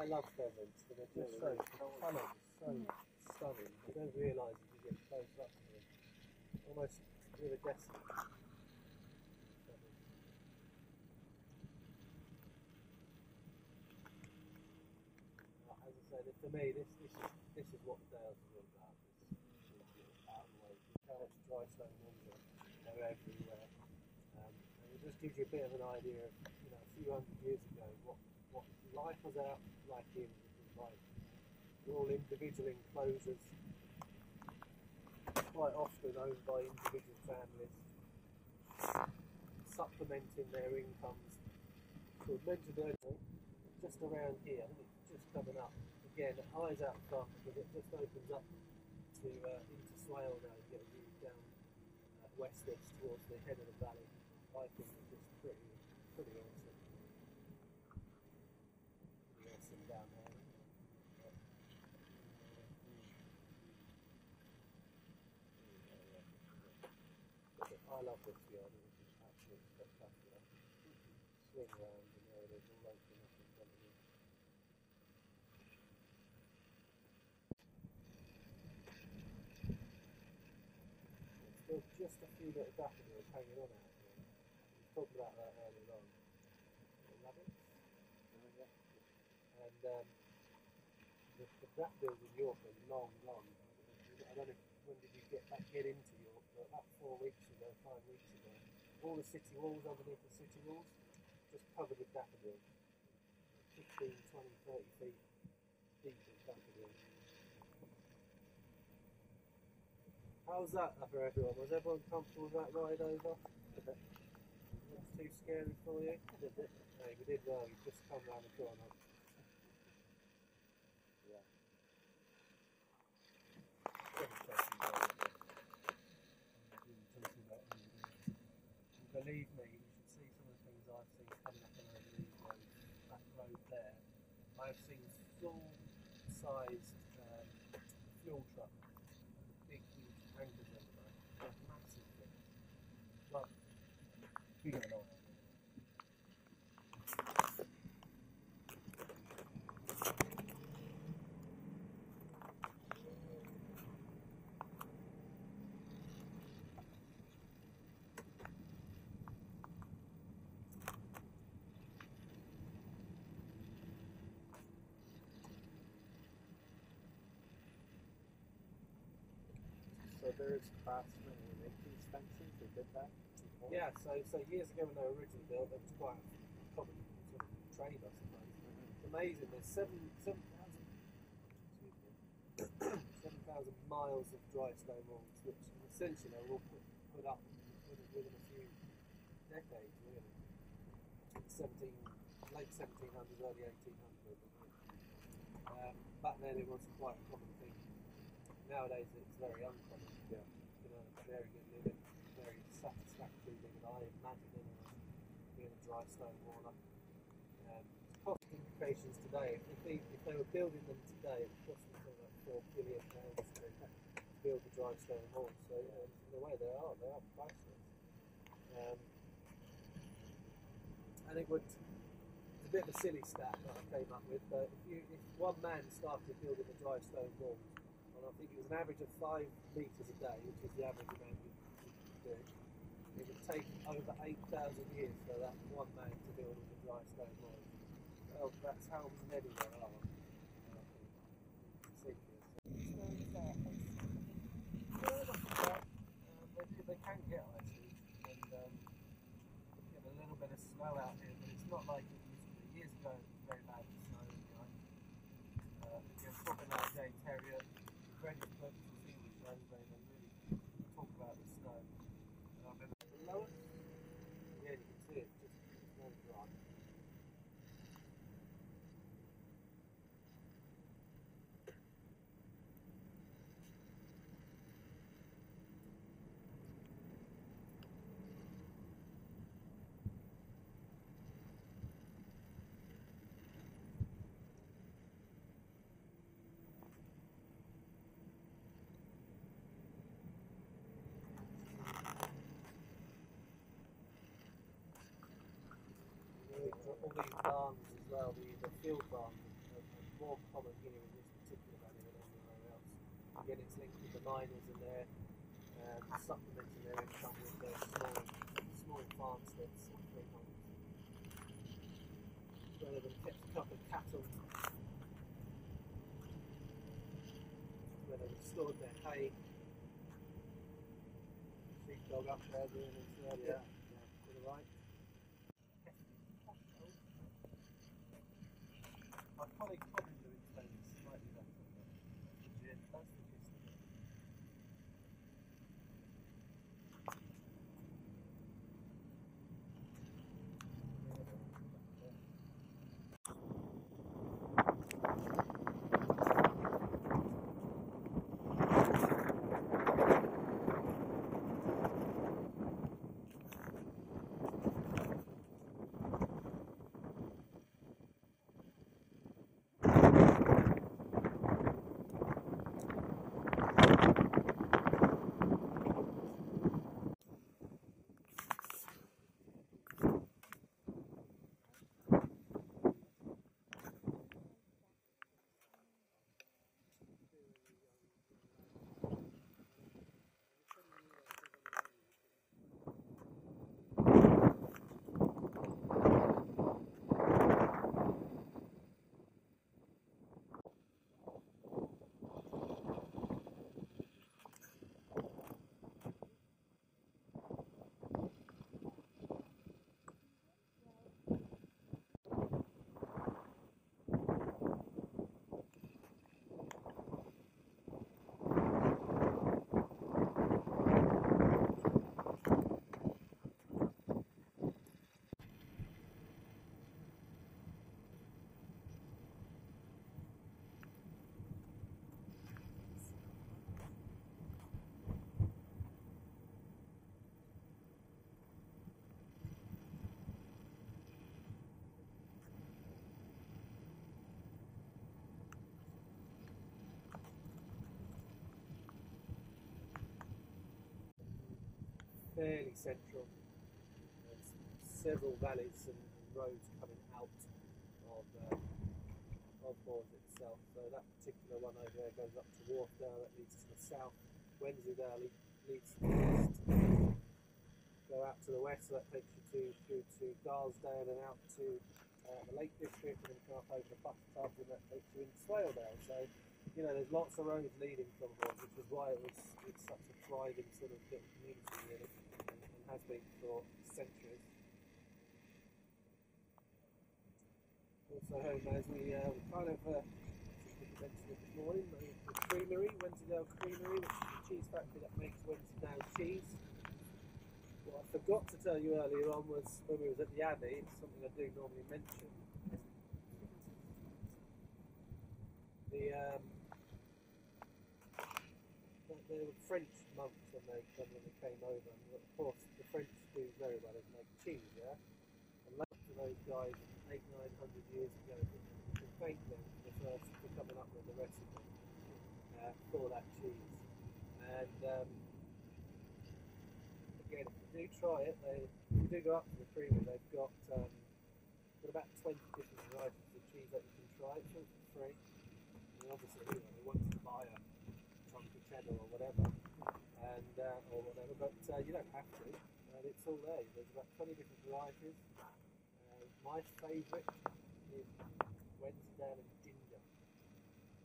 I love pheasants, but they're just so, the colour is so stunning. You don't realise as you get close up to them. Almost iridescent. As I said, for me, this is what the Dales is all about. This out of the way. How much dry stone water, they're everywhere. And it just gives you a bit of an idea of, a few hundred years ago, what life was out like here. Was like. They're all individual enclosures, quite often owned by individual families, supplementing their incomes. So I mentioned earlier, just around here, I think it's just coming up. Again, eyes out front because it just opens up to into Swale now. You get a view down westwards towards the head of the valley. I think it's just pretty awesome. Pretty awesome down there. I love this field. This is absolutely spectacular. Swing around and there it is, all open up in front of you. There's still just a few little daffodils hanging on out here. We were talking about that earlier on. Little rabbits. And the daffodils in York are long gone. I don't know when did you get into York, but about 4 weeks ago, 5 weeks ago, all the city walls underneath the city walls just covered with daffodils. 15, 20, 30 feet deep of daffodils. How was that for everyone? Was everyone comfortable with that ride over? That's too scary for you? No, we did well. You just come round the corner. Yeah. Believe me, you should see some of the things I've seen coming up and over these roads. That road there, I've seen full-sized fuel trucks, big, huge tankers over there. They're massive things. Like, bigger than ours. So there's craftsmen who make these fences, they did that before? Yeah, so years ago when they were originally built, it was quite a common sort of trade, I suppose. It's amazing, there's 7,000 miles of dry stone walls, which essentially they were all put up within a few decades, really. Late 1700s, early 1800s. Back then it was quite a common thing. Nowadays it's very uncommon. Yeah. Very good living, very satisfactory living. I imagine anyone being a dry stone waller. Cost implications today. If they were building them today, it would cost them something like £4 billion to build the dry stone walls. So in a way they are priceless. And it would. It's a bit of a silly stat that I came up with, but if one man started building the dry stone walls, and I think it was an average of 5 metres a day, which is the average amount you do, it would take over 8,000 years for that one man to build all the dry stone walls. Well, that's how many there are. They can get icy, and get a little bit of snow out here, but it's not like it used to be. Years ago it was very bad with snow. You're talking about James Herriot, British purposes English road, they really talk about the snow. And I remember below us, yeah, you can see it, just very dry. All these barns as well, the field barns more common here in this particular valley than anywhere else. Again, it's linked with the miners and their supplementing their income with their small farmsteads and freeholds. Where they've kept a couple of cattle, where they've stored their hay. Sheepdog up there doing his to the right. My colleague probably will explain this slightly better, but yeah, that's the gist of it. Fairly central. There's several valleys and roads coming out of Moors itself. So that particular one over there goes up to Wharfdale, that leads to the south. Wensleydale leads to the east. Go out to the west, so that takes you through to Garsdale and out to the Lake District, and then come up over the Butter Tubs, and that takes you into Swaledale. So, you know, there's lots of roads leading from Moors, which is why it's such a thriving sort of little community, really, and has been for centuries. Also home as we kind of mentioned it this morning, the creamery, Wensleydale Creamery, which is the cheese factory that makes Wensleydale cheese. What I forgot to tell you earlier on was when we was at the Abbey, it's something I do normally mention. They were French monks when they came over, and of course the French do very well as make cheese, yeah? And like to those guys 800-900 years ago, you can thank them for coming up with the recipe for that cheese. And again, if you do try it, if you do go up to the creamery, they've got about 20 different varieties of cheese that you can try. It's all for free. And obviously, you know, they want you to buy a chunky cheddar or whatever, and but you don't have to. It's all there. There's about 20 different varieties. My favourite is Wensleydale and ginger.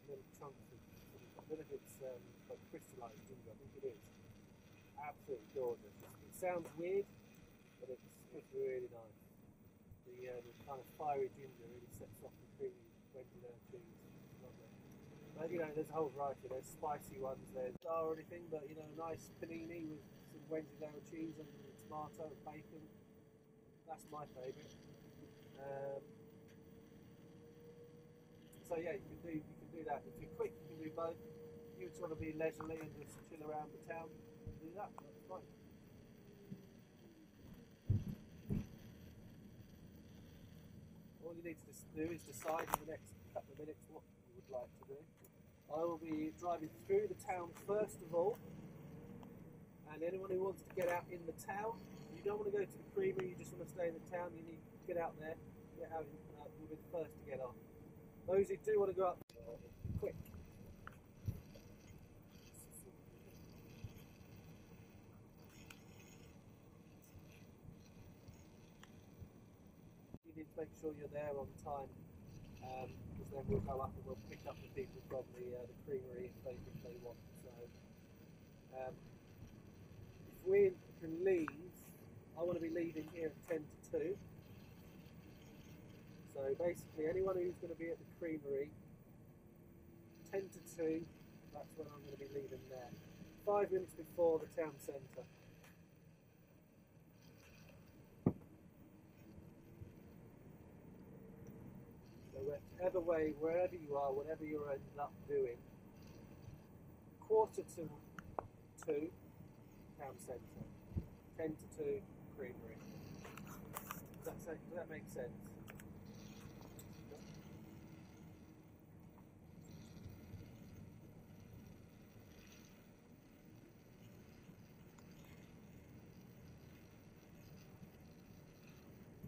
Little chunks of, I don't know if it's like crystallised ginger. I think it is. Absolutely gorgeous. It sounds weird, but it's really nice. The kind of fiery ginger really sets off the creamy Wensleydale cheese. It's lovely. But you know, there's a whole variety. There's spicy ones, there's star or anything, but you know, nice panini with some Wensleydale cheese and tomato and bacon. That's my favourite. So yeah, you can do that. If you're quick, you can do both. If you just want to be leisurely and just chill around the town, do that. That's fine. All you need to do is decide in the next couple of minutes what you would like to do. I will be driving through the town first of all, and anyone who wants to get out in the town, you don't want to go to the creamery, you just want to stay in the town, you need to get out there, get out, you'll be the first to get on. Those who do want to go up quick. You need to make sure you're there on time, because then we'll go up and we'll pick up the people from the creamery if they want. So if we can leave, I want to be leaving here at 10 to 2. So basically anyone who's going to be at the creamery, 10 to 2, that's when I'm going to be leaving there. 5 minutes before the town centre. So whichever way, wherever you are, whatever you end up doing, 1:45 town centre, 10 to 2 creamery. Does that make sense?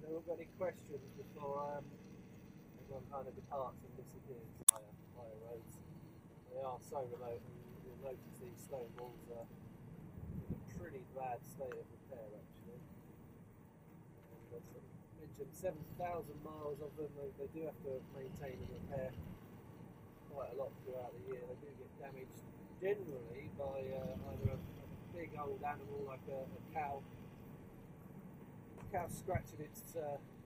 Have got any questions before everyone kind of departs and disappears? Higher roads. They are so remote, and you'll notice these stone walls are in a pretty bad state of repair actually. And as I mentioned, 7,000 miles of them, they do have to maintain and repair quite a lot throughout the year. They do get damaged generally by either a big old animal like a cow scratching its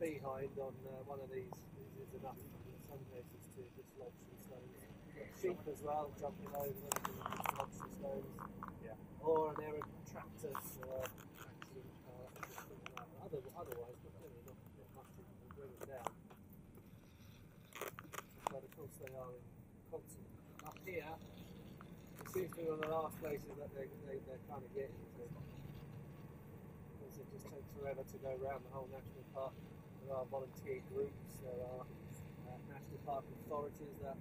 behind on one of these is enough in some cases to dislodge some stones. Sheep as well, jumping over them to dislodge some stones. Yeah. Or an errant tractor accident, something like that. Otherwise, but really not much to bring them down. But of course they are in constant. Up here, it seems to be one of the last places that they're kind of getting to. It just takes forever to go around the whole national park. There are volunteer groups, there are national park authorities that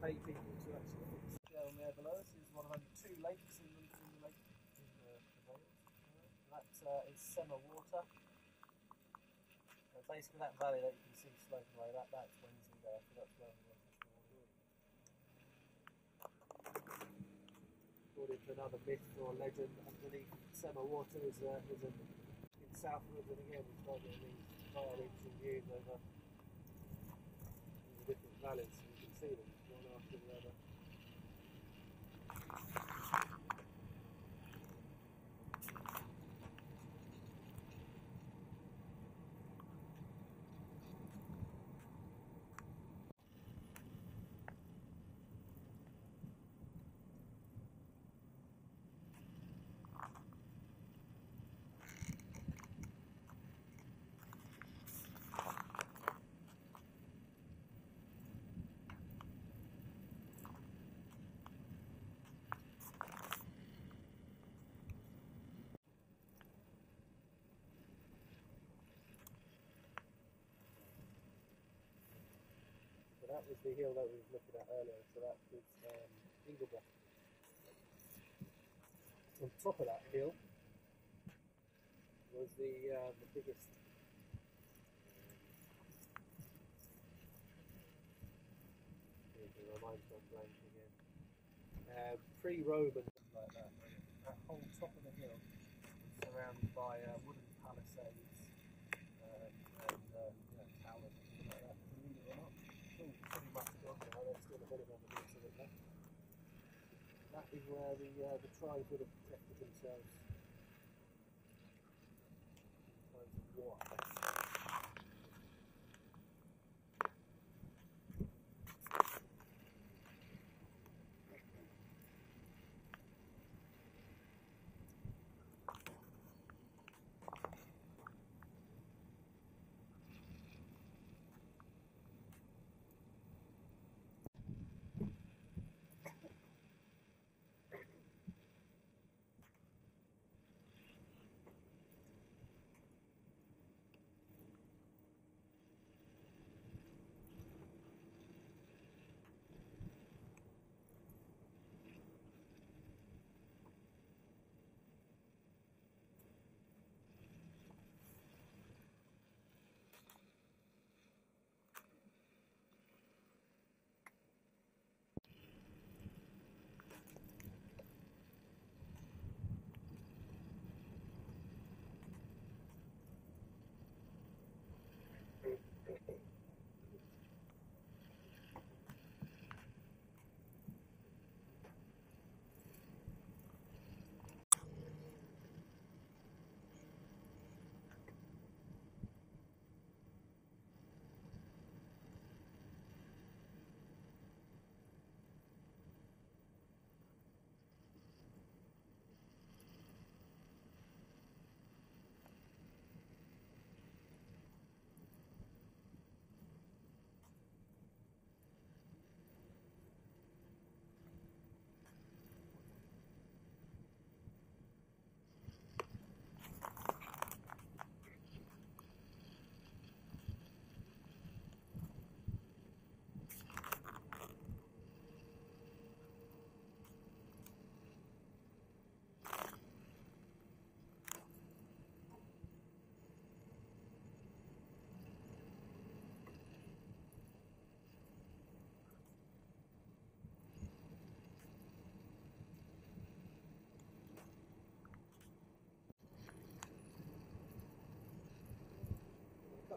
pay people to actually fix. Down there below us is one of only 2 lakes in the lake in Wales. That is Summer Water. Basically that valley that you can see sloping away, that's Wednesday there, so that's where we according to another myth or legend, underneath Summer Water is in southwards, and again we start getting these far-reaching views over the different valleys, so you can see them one after the other. That was the hill that we were looking at earlier, so that was Ingleborough. On top of that hill was the biggest reminds me of blank again. Pre-Roman like that. That whole top of the hill is surrounded by wooden palisades and towers and things like that. Believe it or not. Pretty much gone now, there's still a bit of evidence of it left. That is where the tribes would have protected themselves in times of war.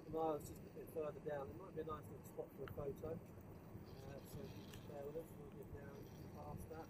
couple of miles just a bit further down. It might be a nice little spot for a photo. So if you just bear with us, we'll get down past that.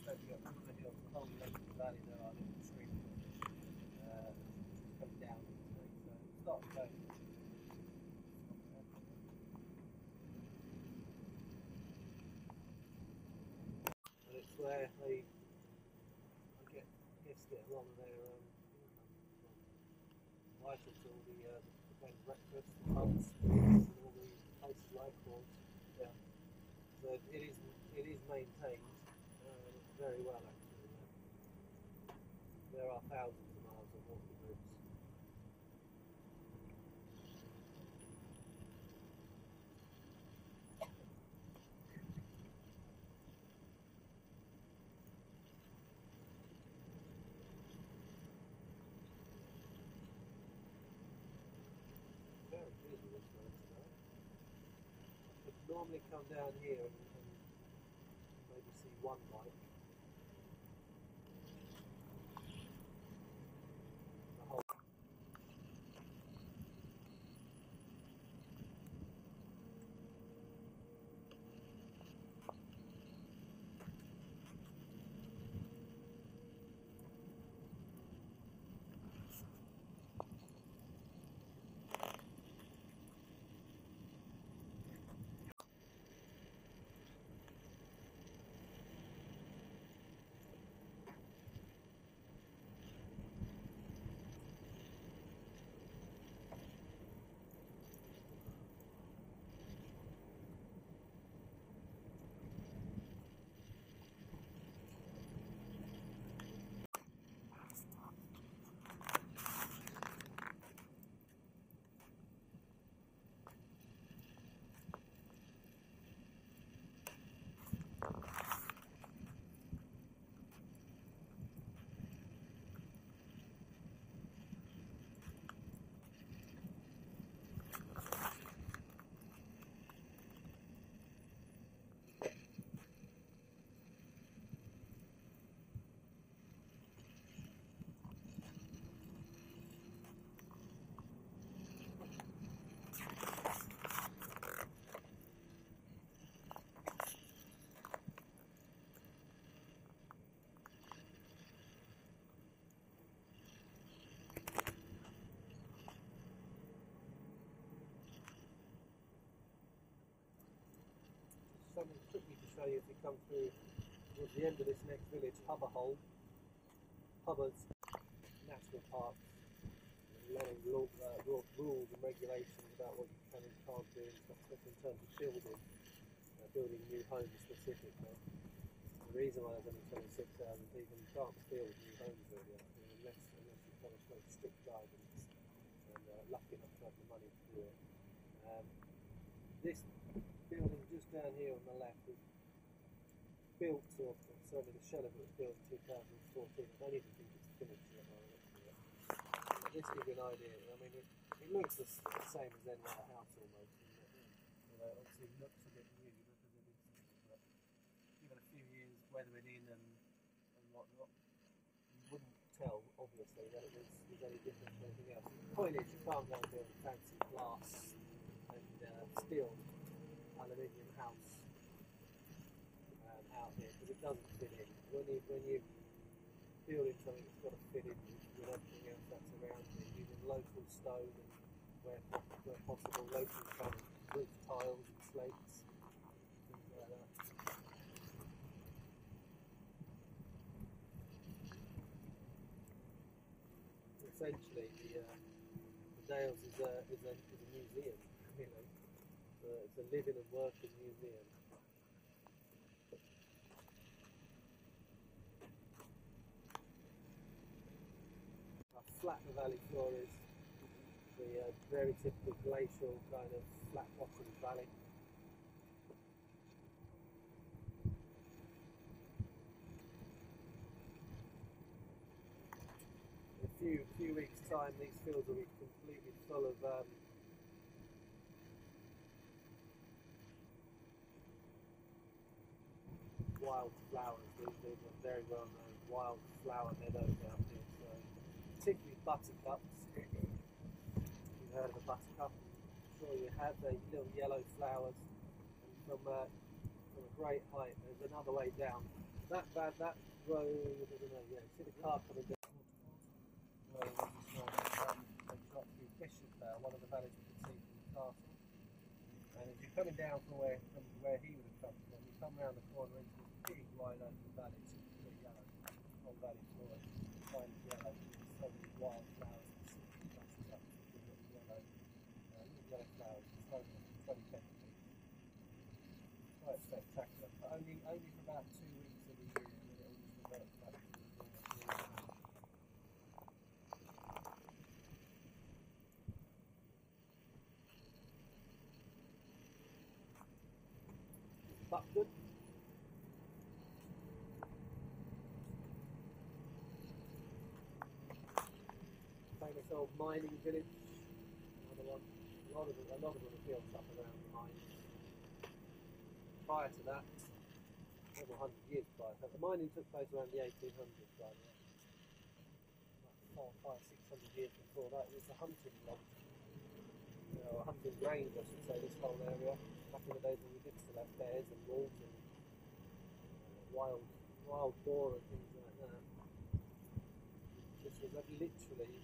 The whole length of the valley there are little streams coming down into it, so it's not going. And it's where they, I guess, get a lot of their income from. Vital to all the bed and breakfast, the pubs, and all the places like Corns. Yeah. So it is maintained very well actually. There are thousands of miles of walking routes. Very busy this road tonight. I could normally come down here and maybe see one bike. something quickly to show you if you come through towards the end of this next village, Hubberhole. Hubbard's National Parks. A lot of rules and regulations about what you can and can't do, especially in terms of building new homes specifically. The reason why there's only 26,000 people, you can't build new homes really out here unless you follow very strict guidance and lucky enough to have the money to do it. This building just down here on the left was built, or certainly the shell of it was built in 2014. I don't even think it's finished yet when I look at it. But this gives you an idea. I mean, it looks the same as any other house almost. Obviously it looks a bit new because it is, but given a few years weathering in and whatnot, you wouldn't tell obviously that it was any different from anything else. The point is, you can't go and build a fancy glass and steel aluminium house out here because it doesn't fit in. When you building something that's got to fit in with everything else that's around you, using local stone and where possible local kind of roof tiles and slates, things like that. Essentially, the Dales is a museum, you know. It's a living and working museum. Flat the valley floor is the very typical glacial kind of flat bottomed valley. In a few weeks' time, these fields will be completely full of wild flowers. These are very well known wild flower meadows out here. So, particularly buttercups. You've heard of a buttercup? I'm sure you have. They're little yellow flowers, and from a great height. There's another way down. That road, I don't know. Yeah, you see the car coming down. Well, they've got through Bishopdale, one of the valleys you can see from the castle. And as you're coming down from where he would have come from, you come round the corner into this big wide open valley. It's completely yellow. The whole valley floor is kind of yellow. So many wild flowers and citrus buttercups with little yellow flowers. It's over 20 centimetres. Quite spectacular. But only for about 2 weeks of the year, and then it all just reverts back to the normal. Buckford. Famous old mining village. Another one. A lot of them are built up around the mines. Prior to that, several hundred years prior to that, the mining took place around the 1800s, by the way. Like 500, 600 years before that, it was a hunting lodge. A hunting range, I should say, this whole area. Back in the days when we did still have bears and wolves and wild boar and things like that. This was literally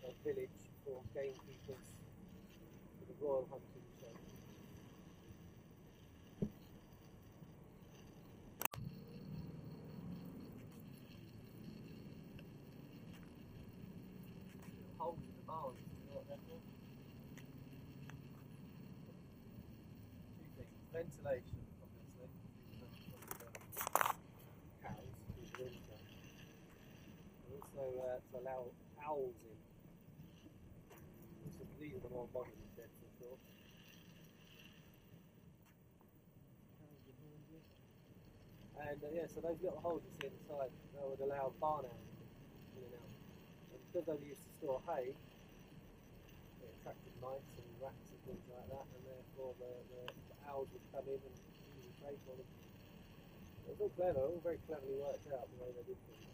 a village for gamekeepers for the royal hunting show. Holes in the barns, you know what they're for? Two things. Ventilation, obviously, cows in the winter. And also to allow owls in. These are the more modern sheds, of course. And so those little holes you see inside, that would allow barn owls in and out. And because they used to store hay, it attracted mice and rats and things like that, and therefore the owls would come in and easily prey for them. It was all clever, all very cleverly worked out the way they did things.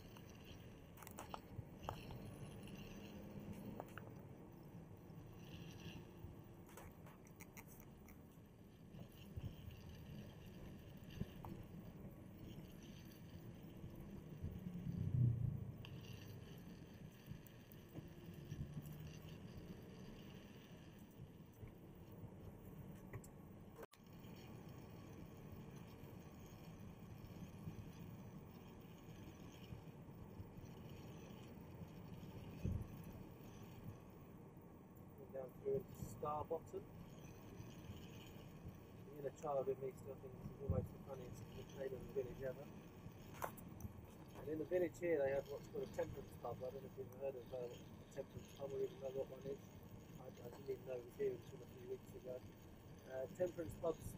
down through into Starbottom. The inner child in me still thinks this is almost the funniest name of the village ever. And in the village here they have what's called a temperance pub. I don't know if you've heard of a temperance pub or even know what one is. I didn't even know it was here until a few weeks ago. Temperance pubs